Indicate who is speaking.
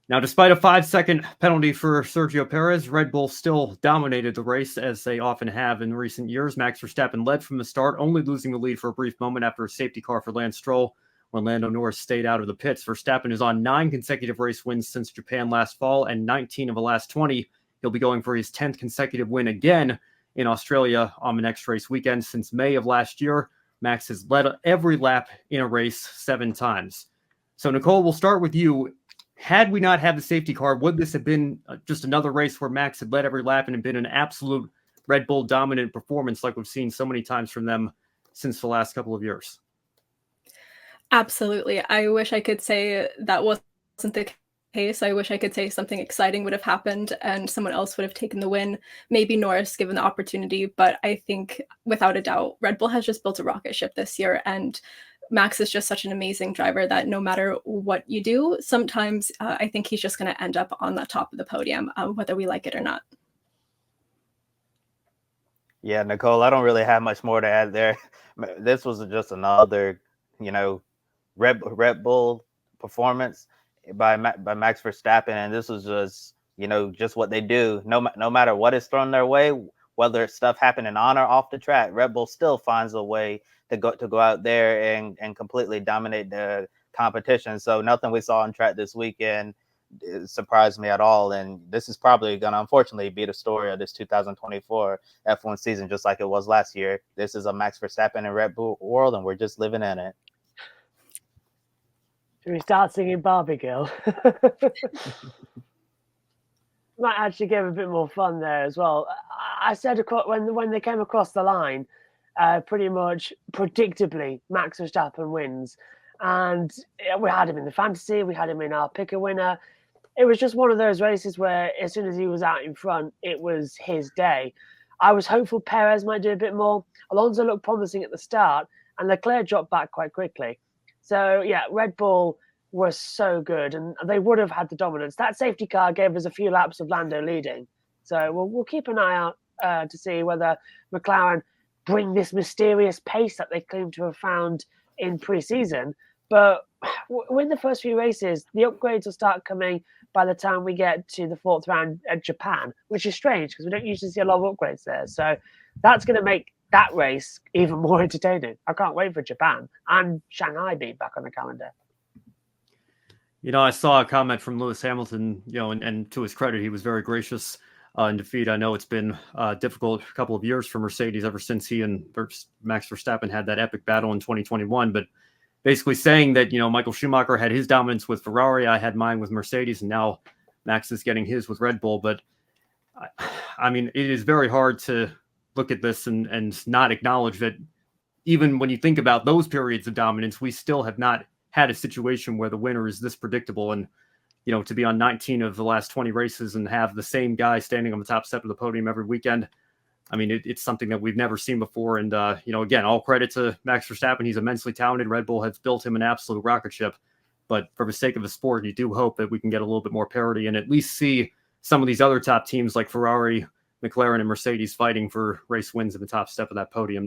Speaker 1: Now, despite a 5-second penalty for Sergio Perez, Red Bull still dominated the race, as they often have in recent years. Max Verstappen led from the start, only losing the lead for a brief moment after a safety car for Lance Stroll when Lando Norris stayed out of the pits. Verstappen is on 9 consecutive race wins since Japan last fall, and 19 of the last 20. He'll be going for his 10th consecutive win again in Australia on the next race weekend. Since May of last year, Max has led every lap in a race 7 times. So, Nicole, we'll start with you. Had we not had the safety car, would this have been just another race where Max had led every lap and had been an absolute Red Bull dominant performance like we've seen so many times from them since the last couple of years?
Speaker 2: Absolutely. I wish I could say that wasn't the case. I wish I could say something exciting would have happened and someone else would have taken the win, maybe Norris given the opportunity. But I think without a doubt, Red Bull has just built a rocket ship this year, and Max is just such an amazing driver that no matter what you do, sometimes I think he's just going to end up on the top of the podium, whether we like it or not.
Speaker 3: Yeah, Nicole, I don't really have much more to add there. This was just another, Red Bull performance by Max Verstappen, and this was just, just what they do. No matter what is thrown their way, whether it's stuff happening on or off the track, Red Bull still finds a way to go out there and completely dominate the competition. So nothing we saw on track this weekend surprised me at all. And this is probably going to, unfortunately, be the story of this 2024 F1 season, just like it was last year. This is a Max Verstappen and Red Bull world, and we're just living in it.
Speaker 4: Should we start singing Barbie Girl? Might actually give a bit more fun there as well. I said when they came across the line, pretty much predictably, Max Verstappen wins. And we had him in the fantasy, we had him in our pick a winner. It was just one of those races where as soon as he was out in front, it was his day. I was hopeful Perez might do a bit more. Alonso looked promising at the start, and Leclerc dropped back quite quickly. So, yeah, Red Bull was so good, and they would have had the dominance. That safety car gave us a few laps of Lando leading. So we'll keep an eye out to see whether McLaren bring this mysterious pace that they claim to have found in pre-season. But in the first few races, the upgrades will start coming by the time we get to the 4th round at Japan, which is strange because we don't usually see a lot of upgrades there. So that's going to make that race even more entertaining. I can't wait for Japan and Shanghai being back on the calendar.
Speaker 1: I saw a comment from Lewis Hamilton, and to his credit, he was very gracious in defeat. I know it's been a difficult couple of years for Mercedes ever since he and Max Verstappen had that epic battle in 2021, but basically saying that, Michael Schumacher had his dominance with Ferrari, I had mine with Mercedes, and now Max is getting his with Red Bull. But I mean, it is very hard to look at this and not acknowledge that even when you think about those periods of dominance, we still have not had a situation where the winner is this predictable. And, to be on 19 of the last 20 races and have the same guy standing on the top step of the podium every weekend, I mean, it's something that we've never seen before. And, again, all credit to Max Verstappen. He's immensely talented. Red Bull has built him an absolute rocket ship. But for the sake of the sport, you do hope that we can get a little bit more parity and at least see some of these other top teams like Ferrari, McLaren, and Mercedes fighting for race wins at the top step of that podium.